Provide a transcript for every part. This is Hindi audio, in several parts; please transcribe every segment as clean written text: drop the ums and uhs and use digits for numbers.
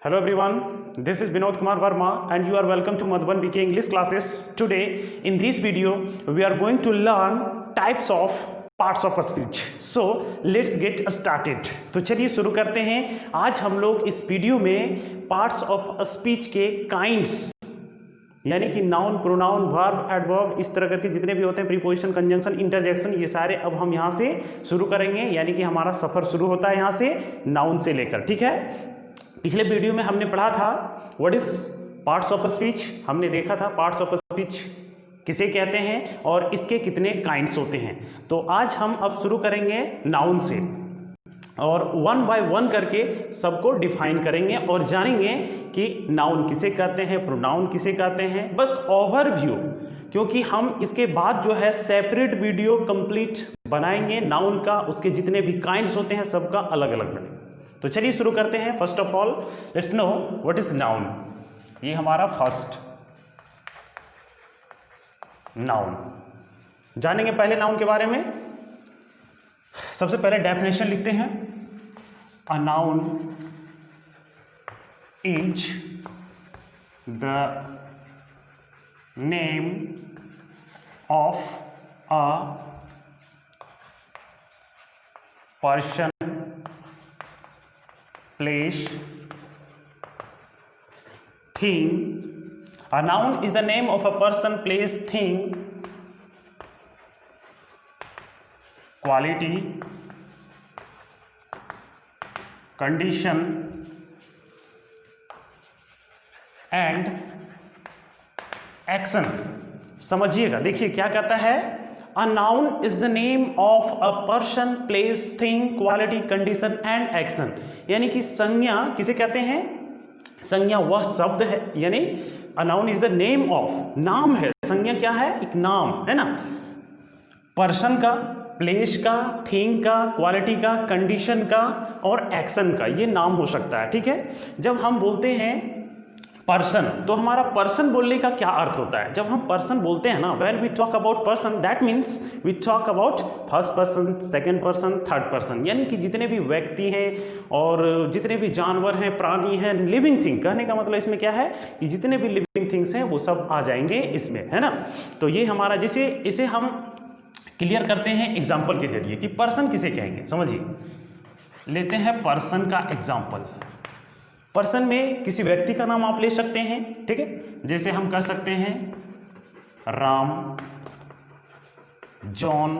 Hello everyone, this is Vinod Kumar Verma and you are welcome to Madhuban BK English classes. Today in this video we are going to learn types of parts of speech. So let's get started. तो चलिए शुरू करते हैं. आज हम लोग इस वीडियो में parts of speech के kinds यानी कि नाउन, प्रोनाउन, वर्ब, एडवर्ब, इस तरह करके जितने भी होते हैं, प्रीपोजिशन, कंजंक्शन, इंटरजेक्शन, ये सारे अब हम यहाँ से शुरू करेंगे. यानी कि हमारा सफर शुरू होता है यहाँ से नाउन से लेकर. ठीक है, पिछले वीडियो में हमने पढ़ा था what is parts of speech. हमने देखा था पार्ट्स ऑफ स्पीच किसे कहते हैं और इसके कितने काइंड्स होते हैं. तो आज हम अब शुरू करेंगे नाउन से और वन बाय वन करके सबको डिफाइन करेंगे और जानेंगे कि नाउन किसे कहते हैं, प्रोनाउन किसे कहते हैं. बस ओवरव्यू, क्योंकि हम इसके बाद जो है सेपरेट वीडियो कंप्लीट बनाएंगे नाउन का. उसके जितने भी काइंड्स होते हैं सबका अलग अलग बनेगा. तो चलिए शुरू करते हैं. First of all let's know what is noun. ये हमारा फर्स्ट नाउन. जानेंगे पहले नाउन के बारे में. सबसे पहले डेफिनेशन लिखते हैं. अ noun is the name of a person, place, thing. A noun is the name of a person, place, thing, quality, condition and action. समझिएगा, देखिए क्या कहता है. A noun is the name of a person, place, thing, quality, condition and action. यानी कि संज्ञा किसे कहते हैं. संज्ञा वह शब्द है, यानी a noun is the name of, नाम है. संज्ञा क्या है, एक नाम है ना. पर्सन का, प्लेस का, थिंग का, क्वालिटी का, कंडीशन का और एक्शन का, ये नाम हो सकता है. ठीक है, जब हम बोलते हैं पर्सन तो हमारा पर्सन बोलने का क्या अर्थ होता है. जब हम पर्सन बोलते हैं ना, when we talk about person, that means we talk about first person, second person, third person. यानी कि जितने भी व्यक्ति हैं और जितने भी जानवर हैं, प्राणी हैं, लिविंग थिंग. कहने का मतलब इसमें क्या है कि जितने भी लिविंग थिंग्स हैं वो सब आ जाएंगे इसमें, है ना. तो ये हमारा, जिसे इसे हम क्लियर करते हैं एग्जाम्पल के जरिए कि पर्सन किसे कहेंगे. समझिए, लेते हैं पर्सन का एग्जाम्पल. पर्सन में किसी व्यक्ति का नाम आप ले सकते हैं. ठीक है, जैसे हम कह सकते हैं राम, जॉन,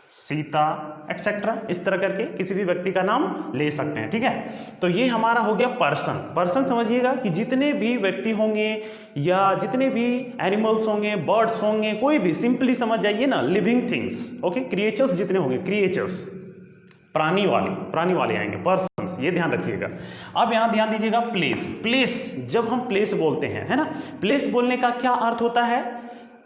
सीता एक्सेट्रा. इस तरह करके किसी भी व्यक्ति का नाम ले सकते हैं. ठीक है, तो ये हमारा हो गया पर्सन. पर्सन समझिएगा कि जितने भी व्यक्ति होंगे या जितने भी एनिमल्स होंगे, बर्ड्स होंगे, कोई भी, सिंपली समझ जाइए ना, लिविंग थिंग्स. ओके, क्रिएचर्स जितने होंगे, क्रिएचर्स प्राणी वाले आएंगे, पर्सन, ये ध्यान रखिएगा. अब यहां ध्यान दीजिएगा प्लेस. प्लेस, जब हम प्लेस बोलते हैं, है ना, प्लेस बोलने का क्या अर्थ होता है.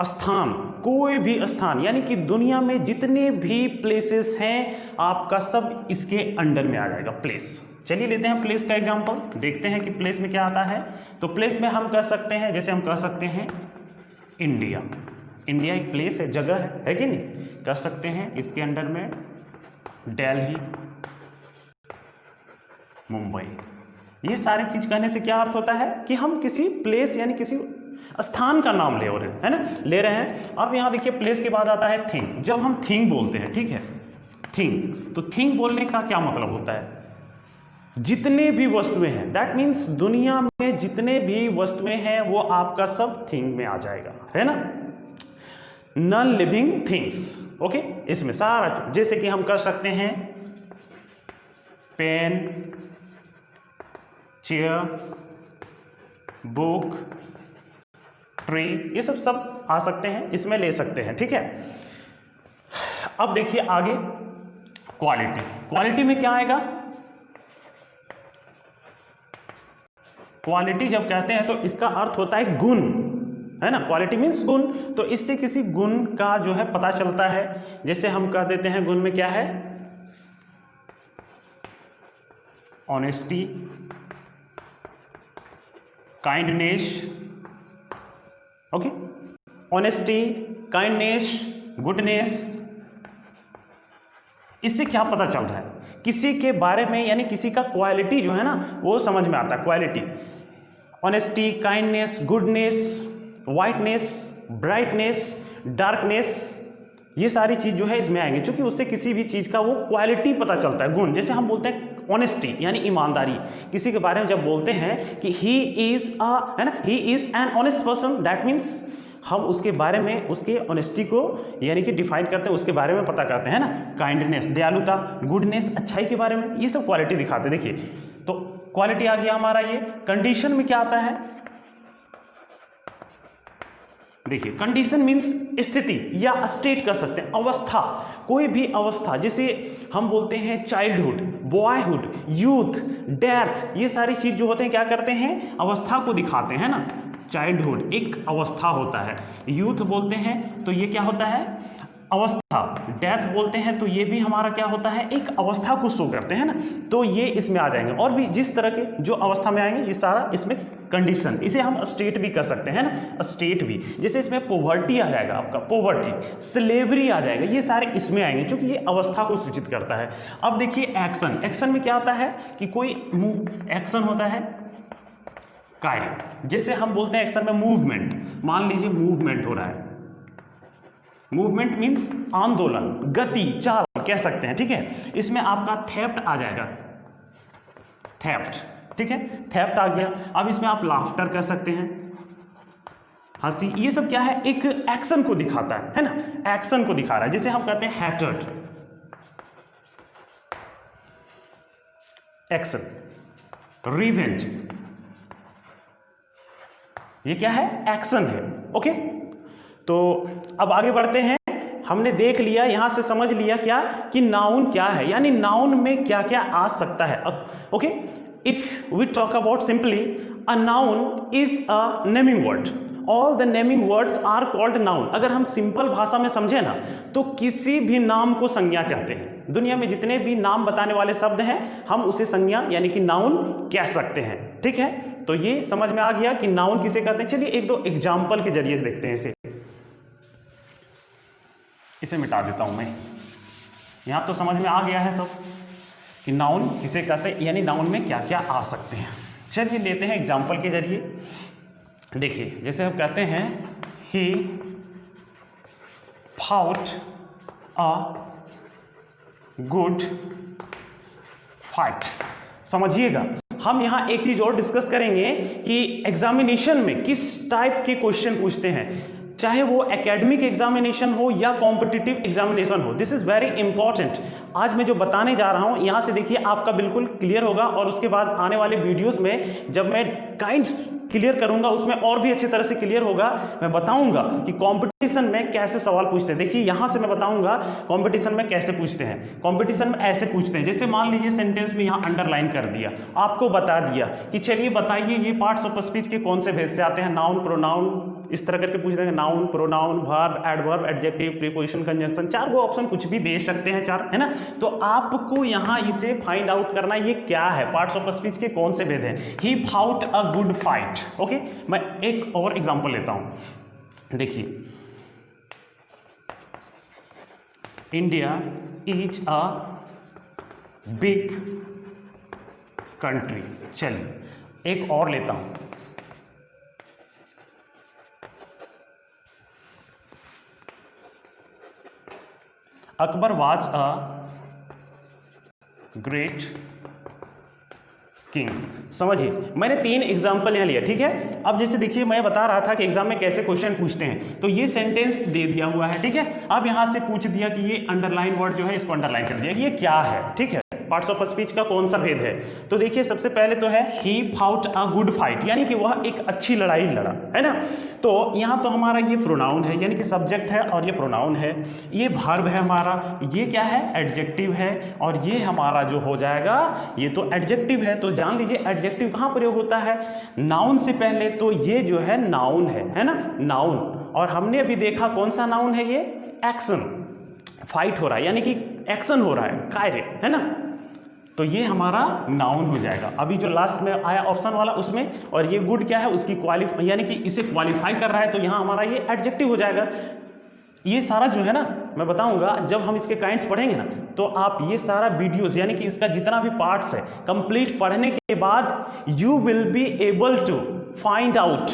स्थान, कोई भी स्थान. यानी कि दुनिया में जितने भी प्लेसेस हैं आपका सब इसके अंडर में आ जाएगा, प्लेस. चलिए लेते हैं प्लेस का एग्जांपल, देखते हैं कि प्लेस में क्या आता है. तो प्लेस में हम कह सकते हैं, जैसे हम कह सकते हैं इंडिया. इंडिया एक प्लेस है, जगह है कि नहीं. कह सकते हैं इसके अंडर में दिल्ली, मुंबई. ये सारी चीज कहने से क्या अर्थ होता है कि हम किसी प्लेस यानी किसी स्थान का नाम ले रहे हैं, है ना, ले रहे हैं. अब यहां देखिए प्लेस के बाद आता है थिंग. जब हम थिंग बोलते हैं, ठीक है, थिंग, तो थिंग बोलने का क्या मतलब होता है. जितने भी वस्तुएं हैं, दैट मीन्स दुनिया में जितने भी वस्तुएं हैं वो आपका सब थिंग में आ जाएगा, है ना. Non living things. ओके, इसमें सारा, जैसे कि हम कर सकते हैं पेन, चेयर, बुक, ट्री, ये सब आ सकते हैं, इसमें ले सकते हैं. ठीक है, अब देखिए आगे क्वालिटी. क्वालिटी में क्या आएगा. क्वालिटी जब कहते हैं तो इसका अर्थ होता है गुण, है ना. क्वालिटी मीन्स गुण. तो इससे किसी गुण का जो है पता चलता है. जैसे हम कह देते हैं गुण में क्या है, honesty, kindness. Okay, honesty, kindness, goodness. इससे क्या पता चल रहा है किसी के बारे में यानी किसी का क्वालिटी जो है ना वो समझ में आता है, quality, honesty, kindness, goodness, whiteness, brightness, darkness, ये सारी चीज़ जो है इसमें आएंगे, क्योंकि उससे किसी भी चीज़ का वो क्वालिटी पता चलता है, गुण। जैसे हम बोलते हैं ऑनेस्टी यानी ईमानदारी, किसी के बारे में जब बोलते हैं कि ही इज़ है ना, he is an honest person, that means हम उसके बारे में उसके ऑनेस्टी को यानी कि डिफाइन करते हैं, उसके बारे में पता करते हैं ना। काइंडनेस, दयालुता, गुडनेस, अच्छाई के बारे में, ये सब क्वालिटी दिखाते हैं। देखिए तो क्वालिटी आ गया हमारा ये। कंडीशन में क्या आता है, देखिए कंडीशन मीन्स स्थिति या स्टेट कर सकते हैं, अवस्था, कोई भी अवस्था, जिसे हम बोलते हैं चाइल्डहुड, बॉयहुड, यूथ, डेथ, ये सारी चीज जो होते हैं क्या करते हैं, अवस्था को दिखाते हैं ना। चाइल्डहुड एक अवस्था होता है, यूथ बोलते हैं तो ये क्या होता है, अवस्था, डेथ बोलते हैं तो ये भी हमारा क्या होता है, एक अवस्था को शो करते हैं ना। तो ये इसमें आ जाएंगे, और भी जिस तरह के जो अवस्था में आएंगे ये सारा इसमें कंडीशन, इसे हम स्टेट भी कर सकते हैं ना, स्टेट भी। जैसे इसमें पोवर्टी आ जाएगा आपका, पोवर्टी, स्लेवरी आ जाएगा, ये सारे इसमें आएंगे क्योंकि ये अवस्था को सूचित करता है। अब देखिए एक्शन, एक्शन में क्या होता है कि कोई एक्शन होता है कार्य, जैसे हम बोलते हैं एक्शन में मूवमेंट, मान लीजिए मूवमेंट हो रहा है, मूवमेंट मीन्स आंदोलन, गति, चाल कह सकते हैं, ठीक है। इसमें आपका थेफ्ट आ जाएगा, थेफ्ट, ठीक है, थेफ्ट आ गया। अब इसमें आप लाफ्टर कर सकते हैं, हंसी, ये सब क्या है, एक एक्शन को दिखाता है ना, एक्शन को दिखा रहा है। जैसे हम कहते हैं हैटर्ड, एक्शन, रिवेंज, ये क्या है, एक्शन है, ओके। तो अब आगे बढ़ते हैं, हमने देख लिया, यहां से समझ लिया क्या कि नाउन क्या है, यानी नाउन में क्या क्या आ सकता है, okay. If we talk about simply, a noun is a naming word, all the naming words are called noun. अगर हम सिंपल भाषा में समझे ना तो किसी भी नाम को संज्ञा कहते हैं। दुनिया में जितने भी नाम बताने वाले शब्द हैं हम उसे संज्ञा यानी कि नाउन कह सकते हैं, ठीक है। तो ये समझ में आ गया कि नाउन किसे कहते हैं। चलिए एक दो एग्जाम्पल के जरिए से देखते हैं इसे मिटा देता हूं मैं, यहां तो समझ में आ गया है सब कि नाउन किसे कहते हैं, यानी नाउन में क्या क्या आ सकते हैं। चलिए लेते हैं एग्जाम्पल के जरिए। देखिए जैसे हम कहते हैं he fought a good fight. समझिएगा, हम यहां एक चीज और डिस्कस करेंगे कि एग्जामिनेशन में किस टाइप के क्वेश्चन पूछते हैं, चाहे वो एकेडमिक एग्जामिनेशन हो या कॉम्पिटिटिव एग्जामिनेशन हो। This is very important. आज मैं जो बताने जा रहा हूं यहां से देखिए आपका बिल्कुल क्लियर होगा, और उसके बाद आने वाले वीडियोस में जब मैं काइंड्स क्लियर करूंगा उसमें और भी अच्छी तरह से क्लियर होगा। मैं बताऊंगा कि कंपटीशन में कैसे सवाल पूछते हैं। देखिए यहां से मैं बताऊंगा कंपटीशन में कैसे पूछते हैं। कंपटीशन में ऐसे पूछते हैं, जैसे मान लीजिए सेंटेंस में यहां अंडरलाइन कर दिया, आपको बता दिया कि चलिए बताइए ये पार्ट्स ऑफ स्पीच के कौन से भेद से आते हैं, नाउन, प्रोनाउन, इस तरह करके पूछ रहे हैं, noun, pronoun, verb, adverb, adjective, preposition, conjunction, 4 वो ऑप्शन कुछ भी दे सकते हैं, 4, है ना। तो आपको यहां इसे फाइंड आउट करना ये क्या है, पार्ट्स ऑफ स्पीच के कौन से भेद हैं। He fought a good fight, okay. मैं एक और एग्जांपल लेता हूं, देखिए India is a big country. चलिए एक और लेता हूं, Akbar was a great king. समझिए मैंने 3 एग्जाम्पल यहां लिया, ठीक है। अब जैसे देखिए मैं बता रहा था कि एग्जाम में कैसे क्वेश्चन पूछते हैं, तो ये सेंटेंस दे दिया हुआ है, ठीक है। अब यहां से पूछ दिया कि ये अंडरलाइन वर्ड जो है इसको अंडरलाइन कर दिया, ये क्या है, ठीक है, पार्ट्स ऑफ स्पीच का कौन सा भेद है। तो देखिए सबसे पहले तो है ही फाउट अ गुड फाइट, यानी कि वह एक अच्छी लड़ाई लड़ा, है ना। तो यहां तो हमारा ये प्रोनाउन है, यानी कि सब्जेक्ट है और ये प्रोनाउन है, ये वर्ब है हमारा, ये क्या है, एडजेक्टिव है, और ये हमारा जो हो जाएगा ये तो एडजेक्टिव है। तो जान लीजिए एडजेक्टिव कहां प्रयोग होता है, नाउन से पहले, तो ये जो है नाउन है ना, नाउन। और हमने अभी देखा कौन सा नाउन है, ये एक्शन, फाइट हो रहा है यानी कि एक्शन हो रहा है, कार्य, है ना। तो ये हमारा नाउन हो जाएगा। अभी जो लास्ट में आया ऑप्शन वाला उसमें, और ये गुड क्या है, उसकी क्वालिफाई यानी कि इसे क्वालिफाई कर रहा है, तो यहाँ हमारा ये एडजेक्टिव हो जाएगा। ये सारा जो है ना मैं बताऊंगा, जब हम इसके काइंड्स पढ़ेंगे ना तो आप ये सारा वीडियोस यानी कि इसका जितना भी पार्ट्स है कंप्लीट पढ़ने के बाद you will be able to find out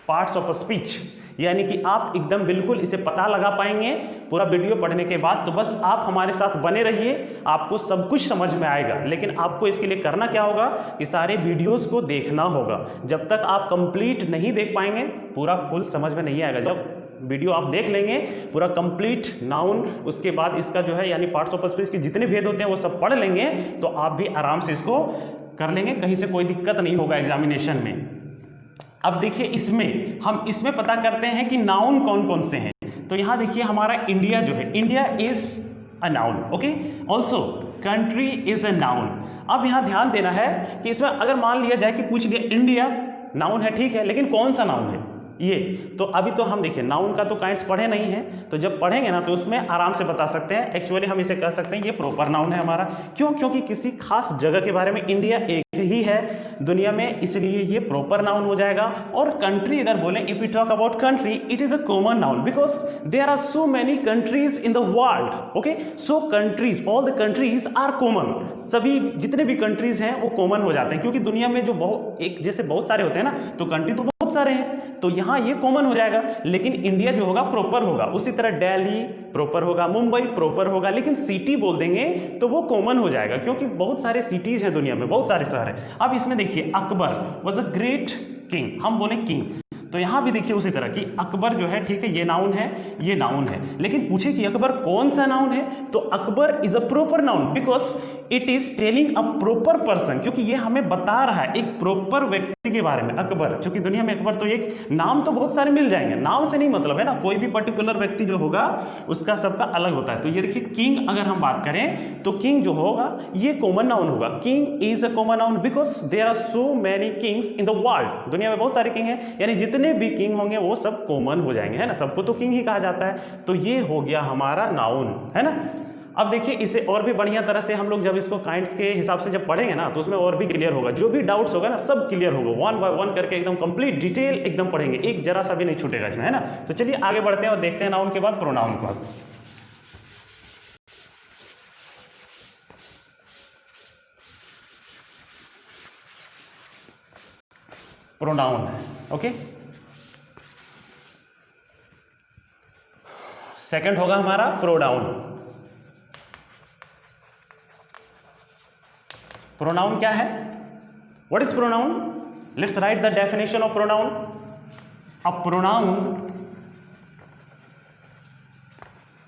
parts of a speech, यानी कि आप एकदम बिल्कुल इसे पता लगा पाएंगे पूरा वीडियो पढ़ने के बाद। तो बस आप हमारे साथ बने रहिए, आपको सब कुछ समझ में आएगा। लेकिन आपको इसके लिए करना क्या होगा कि सारे वीडियोस को देखना होगा। जब तक आप कंप्लीट नहीं देख पाएंगे पूरा फुल समझ में नहीं आएगा। जब वीडियो आप देख लेंगे पूरा कंप्लीट नाउन, उसके बाद इसका जो है यानी पार्ट्स ऑफ स्पीच के जितने भेद होते हैं वो सब पढ़ लेंगे तो आप भी आराम से इसको कर लेंगे, कहीं से कोई दिक्कत नहीं होगा एग्जामिनेशन में। अब देखिए इसमें पता करते हैं कि नाउन कौन कौन से हैं। तो यहां देखिए हमारा इंडिया जो है, India is a noun, okay. Also country is a noun. अब यहां ध्यान देना है कि इसमें अगर मान लिया जाए कि पूछ लिया इंडिया नाउन है, ठीक है, लेकिन कौन सा नाउन है ये, तो अभी तो हम देखिए नाउन का तो काइंड्स पढ़े नहीं है, तो जब पढ़ेंगे ना तो उसमें आराम से बता सकते हैं। एक्चुअली हम इसे कह सकते हैं ये प्रॉपर नाउन है हमारा। क्यों? क्योंकि किसी खास जगह के बारे में इंडिया एक ही है दुनिया में, इसलिए ये प्रॉपर नाउन हो जाएगा। और कंट्री अगर बोले, if you talk about country, it is a common noun because there are so many countries in the world, okay. So countries, all the countries are common, सभी जितने भी कंट्रीज हैं वो कॉमन हो जाते हैं, क्योंकि दुनिया में जो जैसे बहुत सारे होते हैं ना, तो कंट्री तो बहुत सारे हैं, तो यहां ये कॉमन हो जाएगा। लेकिन इंडिया जो होगा प्रॉपर होगा। उसी तरह दिल्ली प्रॉपर होगा, मुंबई प्रॉपर होगा, लेकिन सिटी बोल देंगे तो वो कॉमन हो जाएगा, क्योंकि बहुत सारे सिटीज हैं दुनिया में, बहुत सारे शहर हैं। अब इसमें देखिए Akbar was a great king, हम बोले किंग, तो यहां भी देखिए उसी तरह कि अकबर जो है, ठीक है, ये नाउन है, ये नाउन है। लेकिन पूछे कि अकबर कौन सा नाउन है, तो Akbar is a proper noun because it is telling a proper person, क्योंकि ये हमें बता रहा है एक प्रॉपर व्यक्ति के बारे में। अकबर, क्योंकि दुनिया में अकबर तो एक नाम तो बहुत सारे मिल जाएंगे, नाम से नहीं मतलब है ना, कोई भी पर्टिकुलर व्यक्ति जो होगा उसका सबका अलग होता है। तो ये देखिए किंग अगर हम बात करें तो किंग जो होगा ये कॉमन नाउन होगा। King is a common noun because there are so many kings in the world, दुनिया में बहुत सारे किंग हैं, यानी जितने भी किंग होंगे वो सब कॉमन हो जाएंगे, है ना, सबको तो किंग ही कहा जाता है। तो ये हो गया हमारा नाउन, है ना। अब देखिए इसे और भी बढ़िया तरह से हम लोग जब इसको काइंड्स के हिसाब से जब पढ़ेंगे ना तो उसमें और भी क्लियर होगा, जो भी डाउट्स होगा ना सब क्लियर होगा, वन बाय वन करके एकदम कंप्लीट डिटेल एकदम पढ़ेंगे, एक जरा सा भी नहीं छूटेगा इसमें, है ना। तो चलिए आगे बढ़ते हैं और देखते हैं नाउन के बाद प्रोनाउन के बाद। Pronoun, okay. सेकंड होगा हमारा प्रोनाउन। प्रोनाउन क्या है? What is pronoun? Let's write the definition of pronoun. A pronoun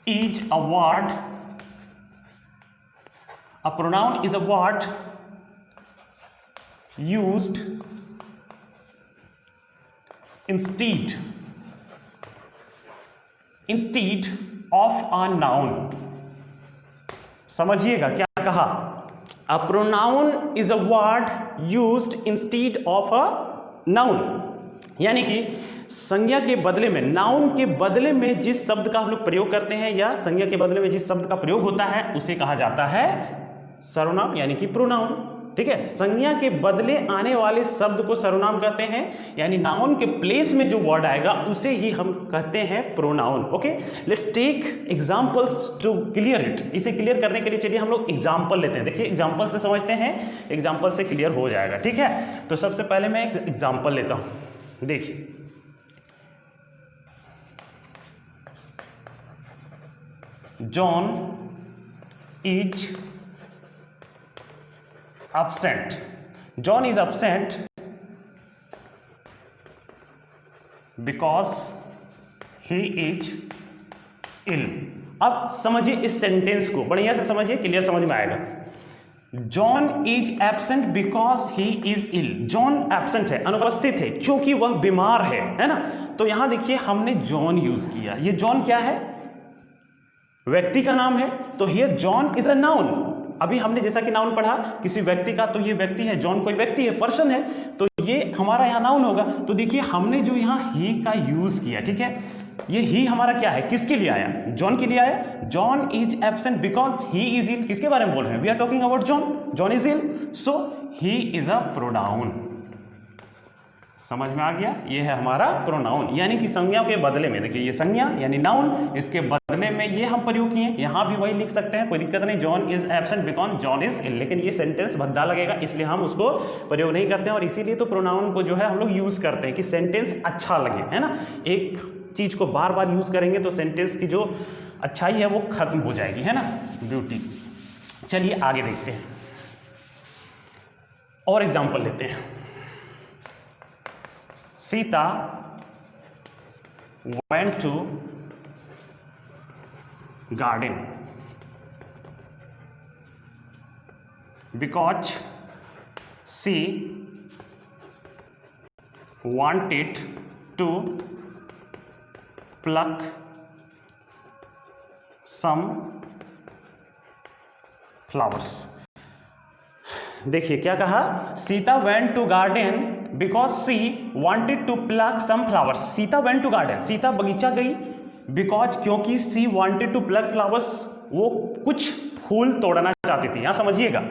is a word, a pronoun is a word used instead of a noun। समझिएगा क्या कहा, a pronoun is a word used instead of a noun, यानी कि संज्ञा के बदले में, नाउन के बदले में जिस शब्द का हम लोग प्रयोग करते हैं या संज्ञा के बदले में जिस शब्द का प्रयोग होता है उसे कहा जाता है सर्वनाम यानी कि प्रोनाउन। ठीक है, संज्ञा के बदले आने वाले शब्द को सर्वनाम कहते हैं, यानी नाउन के प्लेस में जो वर्ड आएगा उसे ही हम कहते हैं pronoun. Okay, let's take examples to clear it. इसे क्लियर करने के लिए चलिए हम लोग एग्जांपल लेते हैं। देखिए एग्जांपल से समझते हैं, एग्जांपल से क्लियर हो जाएगा। ठीक है, तो सबसे पहले मैं एक एग्जांपल लेता हूं। देखिए John is absent. John is absent because he is ill. अब समझिए इस सेंटेंस को, बढ़िया से समझिए, क्लियर समझ में आएगा। John is absent because he is ill. John absent है, अनुपस्थित है क्योंकि वह बीमार है ना। तो यहां देखिए हमने John यूज किया। ये John क्या है? व्यक्ति का नाम है, तो here John is a noun. अभी हमने जैसा कि नाउन पढ़ा किसी व्यक्ति का, तो ये व्यक्ति है, जॉन कोई व्यक्ति है, पर्सन है, तो ये हमारा यहाँ नाउन होगा। तो देखिए हमने जो यहाँ ही का यूज किया, ठीक है, ये ही हमारा क्या है, किसके लिए आया? जॉन के लिए आया। John is absent because he is ill. किसके बारे में बोल रहे हैं? We are talking about John. John is ill, so he is a pronoun. समझ में आ गया? ये है हमारा प्रोनाउन, यानी कि संज्ञा के बदले में, देखिए ये संज्ञा यानी नाउन, इसके बदले में ये हम प्रयोग किए। यहाँ भी वही लिख सकते हैं, कोई दिक्कत नहीं। John is absent because John is ill, लेकिन ये सेंटेंस भद्दा लगेगा इसलिए हम उसको प्रयोग नहीं करते हैं, और इसीलिए तो प्रोनाउन को जो है हम लोग यूज करते हैं कि सेंटेंस अच्छा लगे, है ना। एक चीज को बार बार यूज करेंगे तो सेंटेंस की जो अच्छाई है वो खत्म हो जाएगी, है ना, ब्यूटी। चलिए आगे देखते हैं और एग्जाम्पल लेते हैं। Sita went to garden because she wanted to pluck some flowers। देखिए क्या कहा, Sita went to garden because she wanted to pluck some flowers. Sita went to garden, Sita बगीचा गई, बिकॉज क्योंकि she wanted to pluck flowers, वो कुछ फूल तोड़ना चाहती थी। यहां समझिएगा,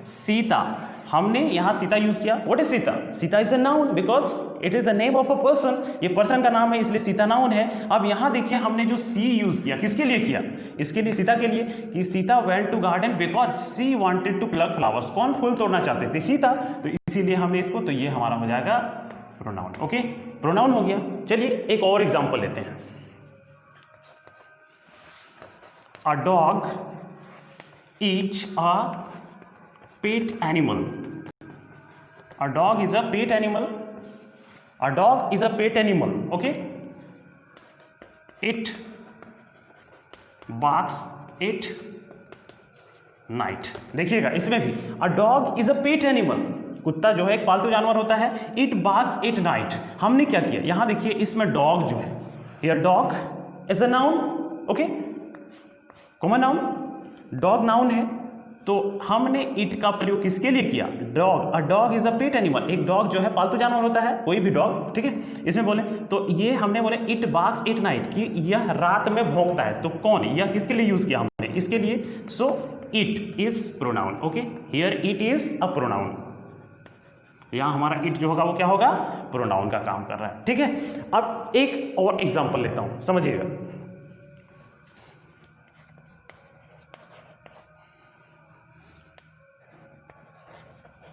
सीता, हमने यहां सीता यूज किया। What is Sita? Sita is a noun because it is the name of a person, ये पर्सन का नाम है इसलिए सीता नाउन है। अब यहां देखिए हमने जो सी यूज किया, किसके लिए किया? इसके लिए, सीता के लिए, कि Sita went to garden because she wanted to pluck flowers. कौन फूल तोड़ना चाहते थे? सीता, तो इसीलिए हमने इसको, तो ये हमारा हो जाएगा प्रोनाउन। ओके, प्रोनाउन हो गया। चलिए एक और एग्जांपल लेते हैं। A dog is a pet animal। A dog is a pet animal। A dog is a pet animal। Okay, it barks at night। देखिएगा इसमें भी a dog is a pet animal, कुत्ता जो है एक पालतू जानवर होता है। it barks at night, हमने क्या किया यहां देखिए, इसमें डॉग जो है, here dog is a noun। okay, common noun, dog noun है, तो हमने इट का प्रयोग किसके लिए किया? Dog. A dog is a pet animal, एक डॉग जो है पालतू जानवर होता है, कोई भी डॉग, ठीक है। इसमें बोले तो ये हमने बोले इट बार्क्स एट नाइट, कि यह रात में भौंकता है। तो कौन, यह किसके लिए यूज किया हमने? इसके लिए। So it is pronoun. Okay, here it is a pronoun, यहां हमारा इट जो होगा वो क्या होगा? प्रोनाउन का काम कर रहा है, ठीक है। अब एक और एग्जाम्पल लेता हूं, समझिएगा।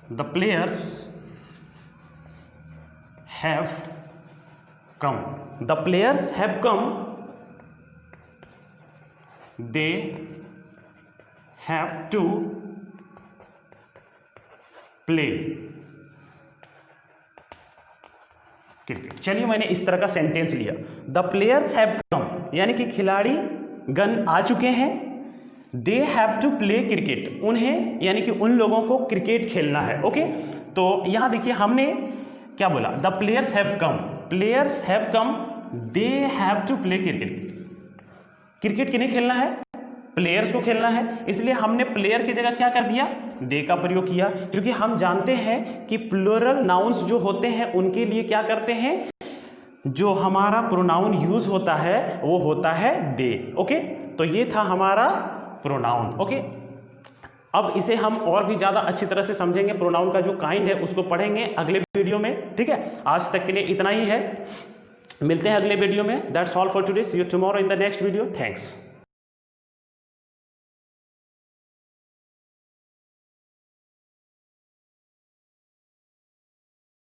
The players have come। The players have come। They have to play cricket. चलिए मैंने इस तरह का सेंटेंस लिया, द प्लेयर्स हैव कम, यानी कि खिलाड़ी गण आ चुके हैं। They have to play cricket, उन्हें यानी कि उन लोगों को क्रिकेट खेलना है। ओके, तो यहां देखिए हमने क्या बोला, the players have come, players have come, they have to play cricket. Cricket किन्हें खेलना है? प्लेयर्स को खेलना है, इसलिए हमने प्लेयर की जगह क्या कर दिया? दे का प्रयोग किया, क्योंकि हम जानते हैं कि प्लूरल नाउन्स जो होते हैं उनके लिए क्या करते हैं, जो हमारा प्रोनाउन यूज होता है वो होता है दे। ओके, तो ये था हमारा प्रोनाउन। ओके, अब इसे हम और भी ज्यादा अच्छी तरह से समझेंगे, प्रोनाउन का जो काइंड है उसको पढ़ेंगे अगले वीडियो में, ठीक है। आज तक के लिए इतना ही है, मिलते हैं अगले वीडियो में। That's all for today, see you tomorrow in the next video. Thanks.